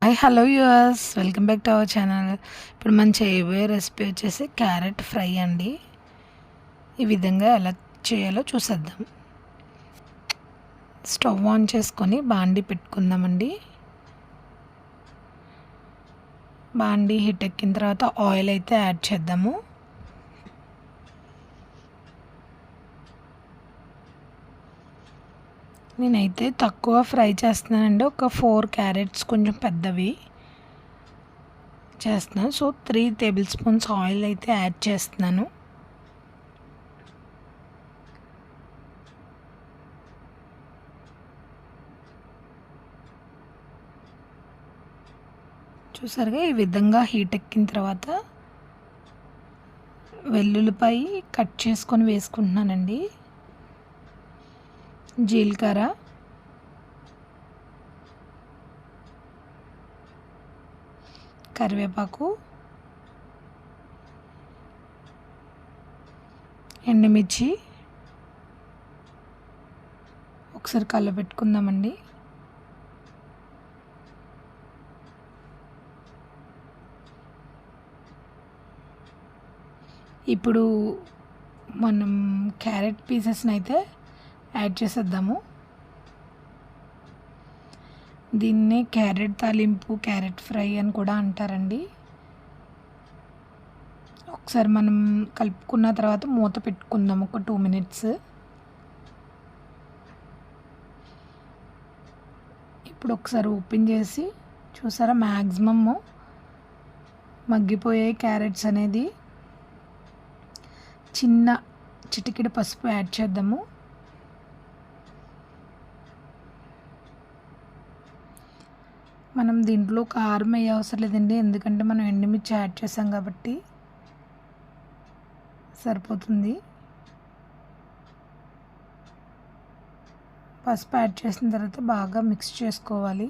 Hi hello yours, welcome back to our channel. ఇప్పుడు మనం చేయబోయే రెసిపీ వచ్చేసి క్యారెట్ ఫ్రై అండి. ఈ విధంగా ఎలా చేయాలో చూసేద్దాం. స్టవ్ ఆన్ చేసుకొని బాండి పెట్టుకుందామండి. బాండి హీట్ ఎక్కిన తర్వాత ఆయిల్ అయితే యాడ్ చేద్దాము. నేనైతే తక్కువ ఫ్రై చేస్తున్నానండి. ఒక 4 క్యారెట్స్ కొంచెం పెద్దవి చేస్తున్నాను. సో 3 టేబుల్ స్పూన్స్ ఆయిల్ అయితే యాడ్ చేస్తున్నాను. చూసారుగా, ఈ విధంగా హీట్ ఎక్కిన తర్వాత వెల్లుల్లిపాయ కట్ చేసుకొని వేసుకుంటున్నానండి. జీలకర్ర, కరివేపాకు, ఎండుమిర్చి ఒకసారి కలపెట్టుకుందామండి. ఇప్పుడు మనం క్యారెట్ పీసెస్ని అయితే యాడ్ చేసేద్దాము. దీన్నే క్యారెట్ తాలింపు, క్యారెట్ ఫ్రై అని కూడా అంటారండి. ఒకసారి మనం కలుపుకున్న తర్వాత మూత పెట్టుకుందాం ఒక 2 మినిట్స్. ఇప్పుడు ఒకసారి ఓపెన్ చేసి చూసారా, మ్యాక్సిమమ్ మగ్గిపోయే క్యారెట్స్ అనేది. చిన్న చిటికెడు పసుపు యాడ్ చేద్దాము. మనం దీంట్లో కారం వేయ అవసరం లేదండి, ఎందుకంటే మనం ఎండుమిర్చి యాడ్ చేసాం కాబట్టి సరిపోతుంది. పసుపు యాడ్ చేసిన తర్వాత బాగా మిక్స్ చేసుకోవాలి.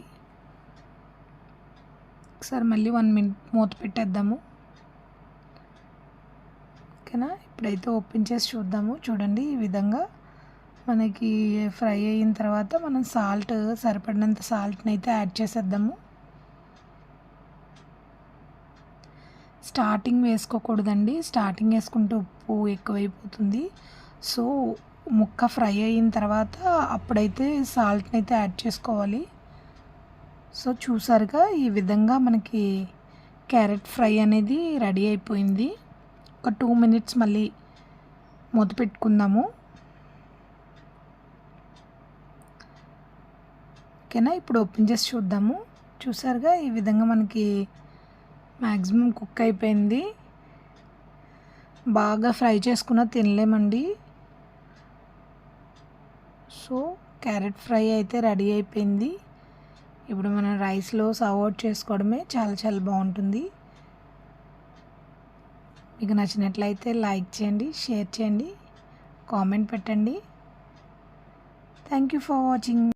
ఒకసారి మళ్ళీ 1 మినిట్ మూత పెట్టేద్దాము. ఓకేనా, ఇప్పుడైతే ఓపెన్ చేసి చూద్దాము. చూడండి, ఈ విధంగా మనకి ఫ్రై అయిన తర్వాత మనం సరిపడినంత సాల్ట్ని అయితే యాడ్ చేసేద్దాము. స్టార్టింగ్ వేసుకోకూడదండి, స్టార్టింగ్ వేసుకుంటే ఉప్పు ఎక్కువైపోతుంది. సో ముక్క ఫ్రై అయిన తర్వాత అప్పుడైతే సాల్ట్ని అయితే యాడ్ చేసుకోవాలి. సో చూసారుగా, ఈ విధంగా మనకి క్యారెట్ ఫ్రై అనేది రెడీ అయిపోయింది. ఒక 2 మినిట్స్ మళ్ళీ మూత పెట్టుకుందాము. ఓకేనా, ఇప్పుడు ఓపెన్ చేసి చూద్దాము. చూసారుగా, ఈ విధంగా మనకి మ్యాక్సిమం కుక్ అయిపోయింది. బాగా ఫ్రై చేసుకున్న తినలేమండి. సో క్యారెట్ ఫ్రై అయితే రెడీ అయిపోయింది. ఇప్పుడు మనం రైస్లో సర్వ్ అవుట్ చేసుకోవడమే. చాలా చాలా బాగుంటుంది. మీకు నచ్చినట్లయితే లైక్ చేయండి, షేర్ చేయండి, కామెంట్ పెట్టండి. Thank you for watching.